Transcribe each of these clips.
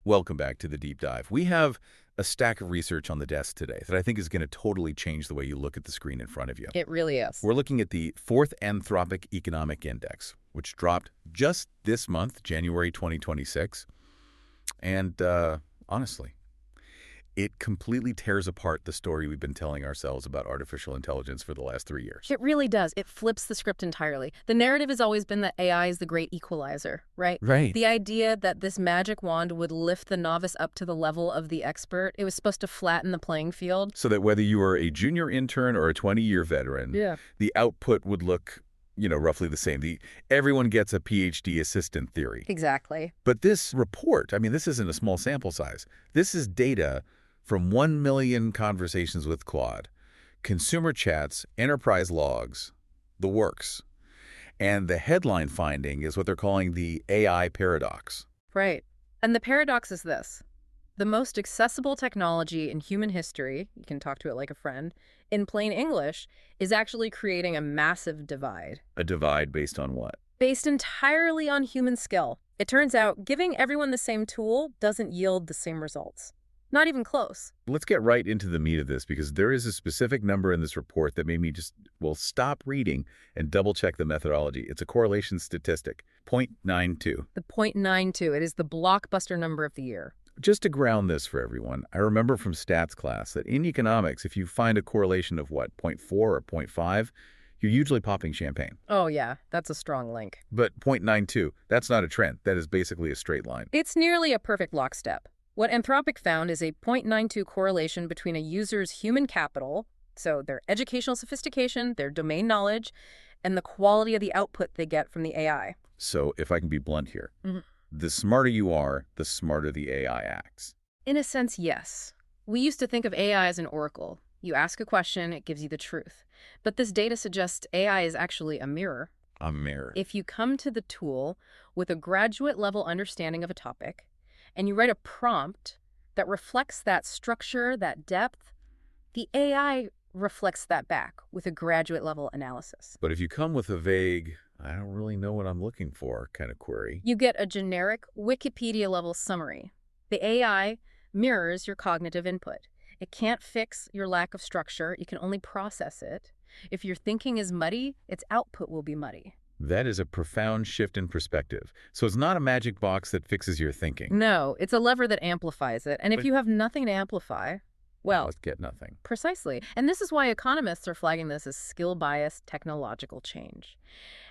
Welcome back to the deep dive. We have a stack of research on the desk today that I think is going to totally change the way you look at the screen in front of you. It really is. We're looking at the fourth Anthropic Economic Index, which dropped just this month, January 2026. And honestly, it completely tears apart the story we've been telling ourselves about artificial intelligence for the last 3 years. It really does. It flips the script entirely. The narrative has always been that AI is the great equalizer, right? Right. The idea that this magic wand would lift the novice up to the level of the expert, it was supposed to flatten the playing field. So that whether you are a junior intern or a 20-year veteran, the output would look, roughly the same. Everyone gets a PhD assistant theory. Exactly. But this report, this isn't a small sample size. This is data from 1 million conversations with Claude, consumer chats, enterprise logs, the works. And the headline finding is what they're calling the AI paradox. Right. And the paradox is this. The most accessible technology in human history, you can talk to it like a friend, in plain English, is actually creating a massive divide. A divide based on what? Based entirely on human skill. It turns out giving everyone the same tool doesn't yield the same results. Not even close. Let's get right into the meat of this, because there is a specific number in this report that made me just, stop reading and double-check the methodology. It's a correlation statistic, 0.92. The 0.92, it is the blockbuster number of the year. Just to ground this for everyone, I remember from stats class that in economics, if you find a correlation of, 0.4 or 0.5, you're usually popping champagne. Oh, yeah, that's a strong link. But 0.92, that's not a trend. That is basically a straight line. It's nearly a perfect lockstep. What Anthropic found is a 0.92 correlation between a user's human capital, so their educational sophistication, their domain knowledge, and the quality of the output they get from the AI. So if I can be blunt here, the smarter you are, the smarter the AI acts. In a sense, yes. We used to think of AI as an oracle. You ask a question, it gives you the truth. But this data suggests AI is actually a mirror. A mirror. If you come to the tool with a graduate-level understanding of a topic, and you write a prompt that reflects that structure, that depth, the AI reflects that back with a graduate-level analysis. But if you come with a vague, I don't really know what I'm looking for kind of query, you get a generic Wikipedia-level summary. The AI mirrors your cognitive input. It can't fix your lack of structure. You can only process it. If your thinking is muddy, its output will be muddy. That is a profound shift in perspective. So it's not a magic box that fixes your thinking. No, it's a lever that amplifies it. And if you have nothing to amplify, well, let's get nothing. Precisely. And this is why economists are flagging this as skill-biased technological change.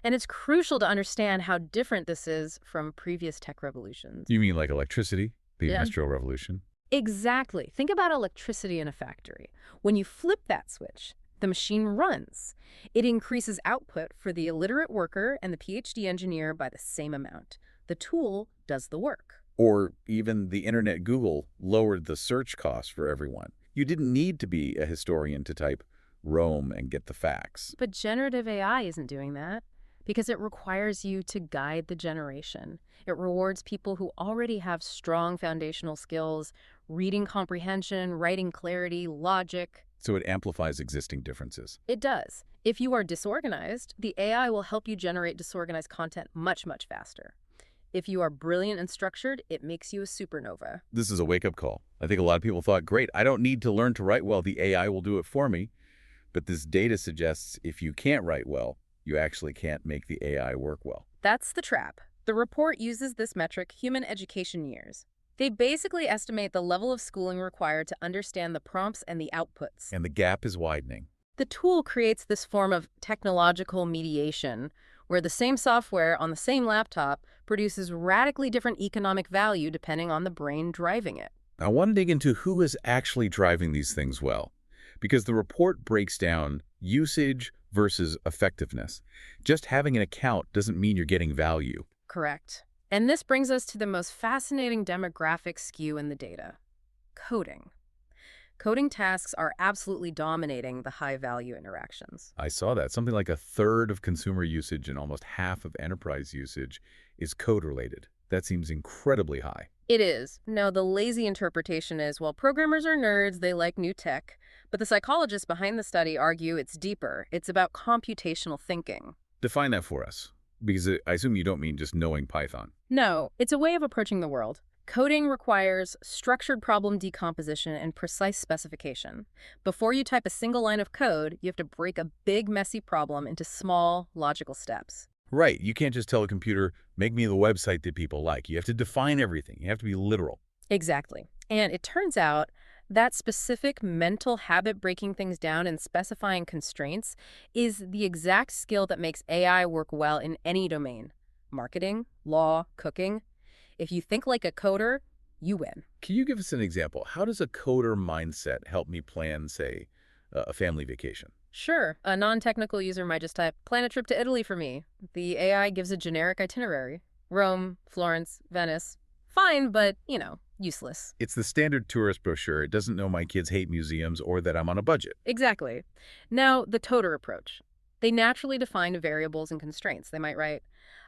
And it's crucial to understand how different this is from previous tech revolutions. You mean like electricity, the Industrial Revolution? Exactly. Think about electricity in a factory. When you flip that switch, the machine runs. It increases output for the illiterate worker and the PhD engineer by the same amount. The tool does the work. Or even the internet Google lowered the search cost for everyone. You didn't need to be a historian to type Rome and get the facts. But generative AI isn't doing that because it requires you to guide the generation. It rewards people who already have strong foundational skills, reading comprehension, writing clarity, logic. So it amplifies existing differences. It does. If you are disorganized, the AI will help you generate disorganized content much, much faster. If you are brilliant and structured, it makes you a supernova. This is a wake-up call. I think a lot of people thought, great, I don't need to learn to write well. The AI will do it for me. But this data suggests if you can't write well, you actually can't make the AI work well. That's the trap. The report uses this metric, human education years. They basically estimate the level of schooling required to understand the prompts and the outputs. And the gap is widening. The tool creates this form of technological mediation, where the same software on the same laptop produces radically different economic value depending on the brain driving it. I want to dig into who is actually driving these things well, because the report breaks down usage versus effectiveness. Just having an account doesn't mean you're getting value. Correct. And this brings us to the most fascinating demographic skew in the data: coding. Coding tasks are absolutely dominating the high-value interactions. I saw that. Something like a third of consumer usage and almost half of enterprise usage is code-related. That seems incredibly high. It is. No, the lazy interpretation is, well, programmers are nerds, they like new tech. But the psychologists behind the study argue it's deeper. It's about computational thinking. Define that for us, because I assume you don't mean just knowing Python. No, it's a way of approaching the world. Coding requires structured problem decomposition and precise specification. Before you type a single line of code, you have to break a big, messy problem into small, logical steps. Right. You can't just tell a computer, make me the website that people like. You have to define everything. You have to be literal. Exactly. And it turns out that specific mental habit breaking things down and specifying constraints is the exact skill that makes AI work well in any domain. Marketing, law, cooking. If you think like a coder, you win. Can you give us an example? How does a coder mindset help me plan, say, a family vacation? Sure, a non-technical user might just type, plan a trip to Italy for me. The AI gives a generic itinerary. Rome, Florence, Venice. Fine, but, useless. It's the standard tourist brochure. It doesn't know my kids hate museums or that I'm on a budget. Exactly. Now, the toter approach. They naturally define variables and constraints. They might write,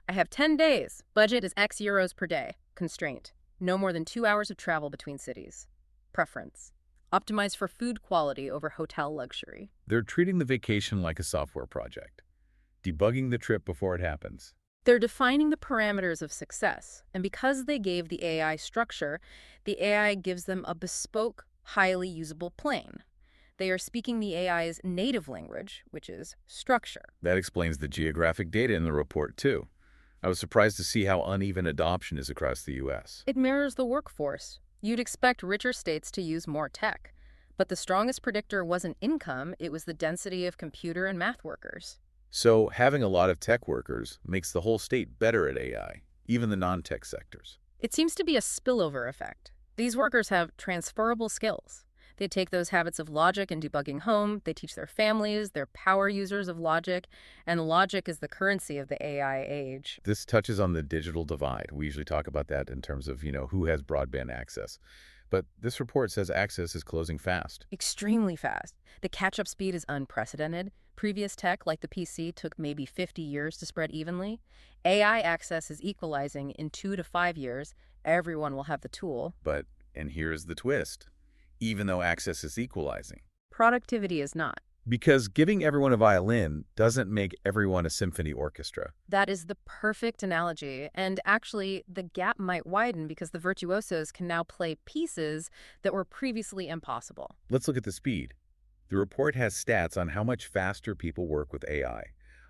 I have 10 days. Budget is X euros per day. Constraint. No more than 2 hours of travel between cities. Preference. Optimize for food quality over hotel luxury. They're treating the vacation like a software project, debugging the trip before it happens. They're defining the parameters of success, and because they gave the AI structure, the AI gives them a bespoke, highly usable plane. They are speaking the AI's native language, which is structure. That explains the geographic data in the report, too. I was surprised to see how uneven adoption is across the U.S. It mirrors the workforce. You'd expect richer states to use more tech. But the strongest predictor wasn't income, it was the density of computer and math workers. So having a lot of tech workers makes the whole state better at AI, even the non-tech sectors. It seems to be a spillover effect. These workers have transferable skills. They take those habits of logic and debugging home, they teach their families, they're power users of logic, and logic is the currency of the AI age. This touches on the digital divide. We usually talk about that in terms of, who has broadband access. But this report says access is closing fast. Extremely fast. The catch-up speed is unprecedented. Previous tech, like the PC, took maybe 50 years to spread evenly. AI access is equalizing in 2 to 5 years. Everyone will have the tool. But, and here's the twist, even though access is equalizing. Productivity is not. Because giving everyone a violin doesn't make everyone a symphony orchestra. That is the perfect analogy. And actually, the gap might widen because the virtuosos can now play pieces that were previously impossible. Let's look at the speed. The report has stats on how much faster people work with AI.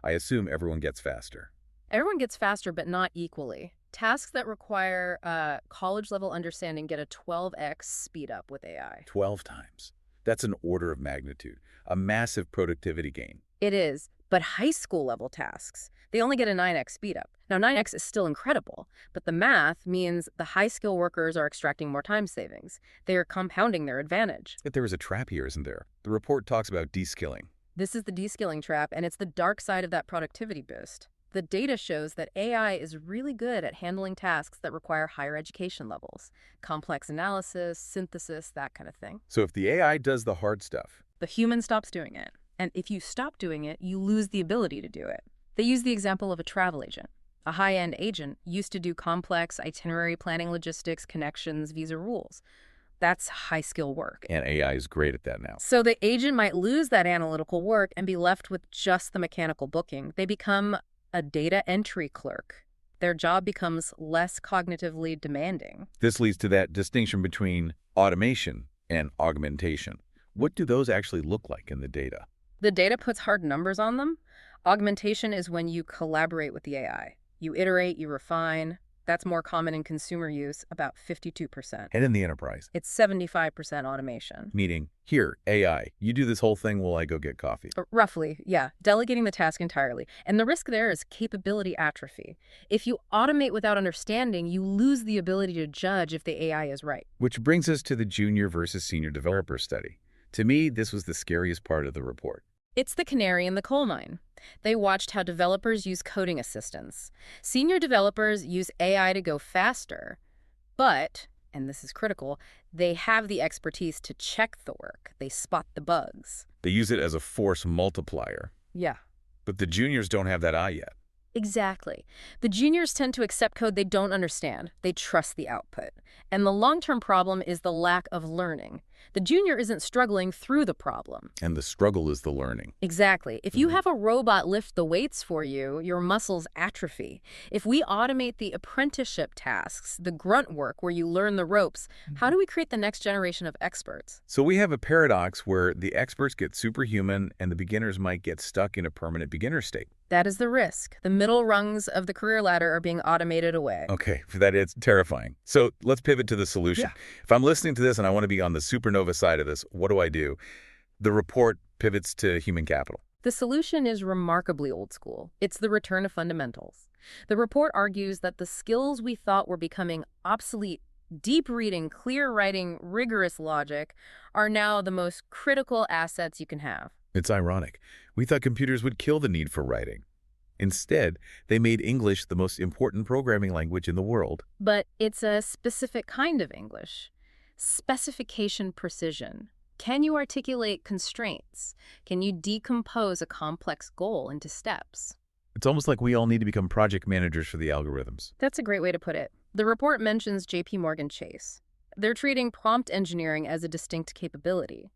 I assume everyone gets faster. Everyone gets faster, but not equally. Tasks that require college-level understanding get a 12x speed up with AI. 12 times. That's an order of magnitude, a massive productivity gain. It is, but high school-level tasks, they only get a 9x speed up. Now, 9x is still incredible, but the math means the high-skill workers are extracting more time savings. They are compounding their advantage. But there is a trap here, isn't there? The report talks about de-skilling. This is the de-skilling trap, and it's the dark side of that productivity boost. The data shows that AI is really good at handling tasks that require higher education levels, complex analysis, synthesis, that kind of thing. So if the AI does the hard stuff, the human stops doing it. And if you stop doing it, you lose the ability to do it. They use the example of a travel agent. A high-end agent used to do complex itinerary planning, logistics, connections, visa rules. That's high-skill work. And AI is great at that now. So the agent might lose that analytical work and be left with just the mechanical booking. They become a data entry clerk. Their job becomes less cognitively demanding. This leads to that distinction between automation and augmentation. What do those actually look like in the data? The data puts hard numbers on them. Augmentation is when you collaborate with the AI. You iterate, you refine. That's more common in consumer use, about 52%. And in the enterprise? It's 75% automation. Meaning, here, AI, you do this whole thing while I go get coffee. Roughly, yeah. Delegating the task entirely. And the risk there is capability atrophy. If you automate without understanding, you lose the ability to judge if the AI is right. Which brings us to the junior versus senior developer study. To me, this was the scariest part of the report. It's the canary in the coal mine. They watched how developers use coding assistants. Senior developers use AI to go faster, but, and this is critical, they have the expertise to check the work. They spot the bugs. They use it as a force multiplier. Yeah. But the juniors don't have that eye yet. Exactly. The juniors tend to accept code they don't understand. They trust the output. And the long-term problem is the lack of learning. The junior isn't struggling through the problem. And the struggle is the learning. Exactly. If you have a robot lift the weights for you, your muscles atrophy. If we automate the apprenticeship tasks, the grunt work where you learn the ropes, how do we create the next generation of experts? So we have a paradox where the experts get superhuman and the beginners might get stuck in a permanent beginner state. That is the risk. The middle rungs of the career ladder are being automated away. Okay, that is terrifying. So let's pivot to the solution. Yeah. If I'm listening to this and I want to be on the supernova side of this, what do I do? The report pivots to human capital. The solution is remarkably old school. It's the return of fundamentals. The report argues that the skills we thought were becoming obsolete, deep reading, clear writing, rigorous logic, are now the most critical assets you can have. It's ironic. We thought computers would kill the need for writing. Instead, they made English the most important programming language in the world. But it's a specific kind of English. Specification precision. Can you articulate constraints? Can you decompose a complex goal into steps? It's almost like we all need to become project managers for the algorithms. That's a great way to put it. The report mentions J.P. Morgan Chase. They're treating prompt engineering as a distinct capability.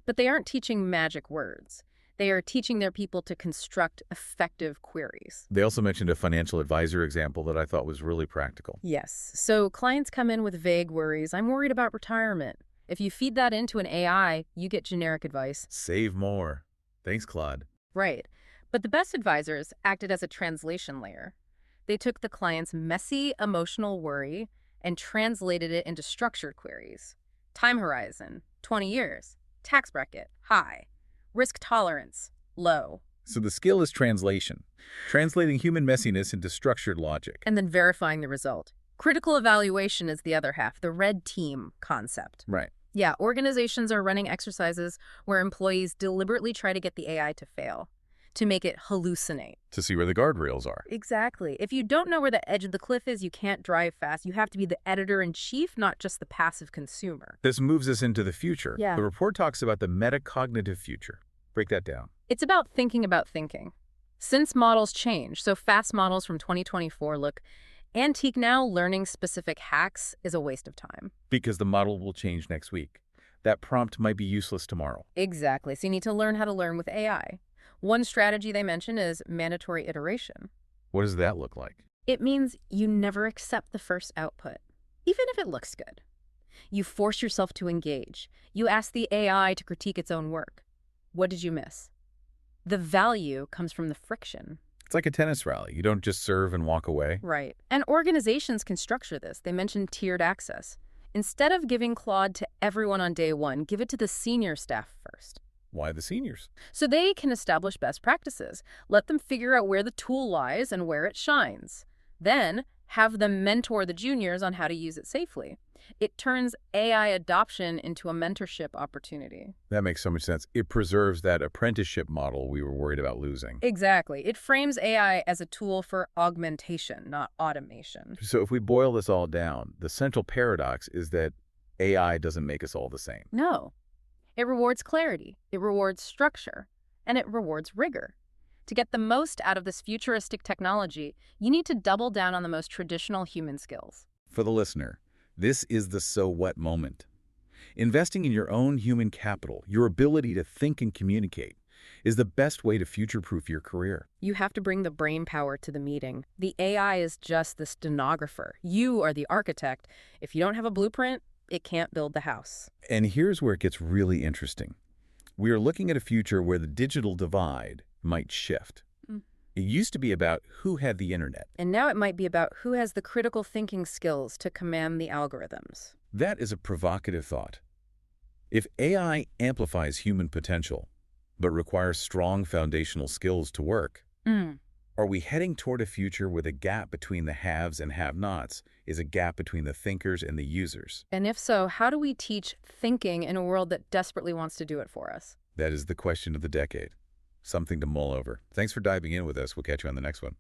But they aren't teaching magic words. They are teaching their people to construct effective queries. They also mentioned a financial advisor example that I thought was really practical. Yes. So clients come in with vague worries. I'm worried about retirement. If you feed that into an AI, you get generic advice. Save more. Thanks, Claude. Right. But the best advisors acted as a translation layer. They took the client's messy, emotional worry and translated it into structured queries. Time horizon, 20 years. Tax bracket, high. Risk tolerance, low. So the skill is translation, translating human messiness into structured logic. And then verifying the result. Critical evaluation is the other half, the red team concept. Right. Yeah, organizations are running exercises where employees deliberately try to get the AI to fail, to make it hallucinate. To see where the guardrails are. Exactly. If you don't know where the edge of the cliff is, you can't drive fast. You have to be the editor-in-chief, not just the passive consumer. This moves us into the future. Yeah. The report talks about the metacognitive future. Break that down. It's about thinking. Since models change, so fast models from 2024 look antique now, learning specific hacks is a waste of time. Because the model will change next week. That prompt might be useless tomorrow. Exactly. So you need to learn how to learn with AI. One strategy they mention is mandatory iteration. What does that look like? It means you never accept the first output, even if it looks good. You force yourself to engage. You ask the AI to critique its own work. What did you miss? The value comes from the friction. It's like a tennis rally. You don't just serve and walk away. Right. And organizations can structure this. They mention tiered access. Instead of giving Claude to everyone on day one, give it to the senior staff first. Why the seniors? So they can establish best practices. Let them figure out where the tool lies and where it shines. Then have them mentor the juniors on how to use it safely. It turns AI adoption into a mentorship opportunity. That makes so much sense. It preserves that apprenticeship model we were worried about losing. Exactly. It frames AI as a tool for augmentation, not automation. So if we boil this all down, the central paradox is that AI doesn't make us all the same. No. It rewards clarity, it rewards structure, and it rewards rigor. To get the most out of this futuristic technology, you need to double down on the most traditional human skills. For the listener, this is the so what moment. Investing in your own human capital, your ability to think and communicate, is the best way to future-proof your career. You have to bring the brain power to the meeting. The AI is just the stenographer. You are the architect. If you don't have a blueprint, it can't build the house. And here's where it gets really interesting. We are looking at a future where the digital divide might shift. It used to be about who had the internet. And now it might be about who has the critical thinking skills to command the algorithms. That is a provocative thought. If AI amplifies human potential, but requires strong foundational skills to work, are we heading toward a future where the gap between the haves and have-nots is a gap between the thinkers and the users? And if so, how do we teach thinking in a world that desperately wants to do it for us? That is the question of the decade. Something to mull over. Thanks for diving in with us. We'll catch you on the next one.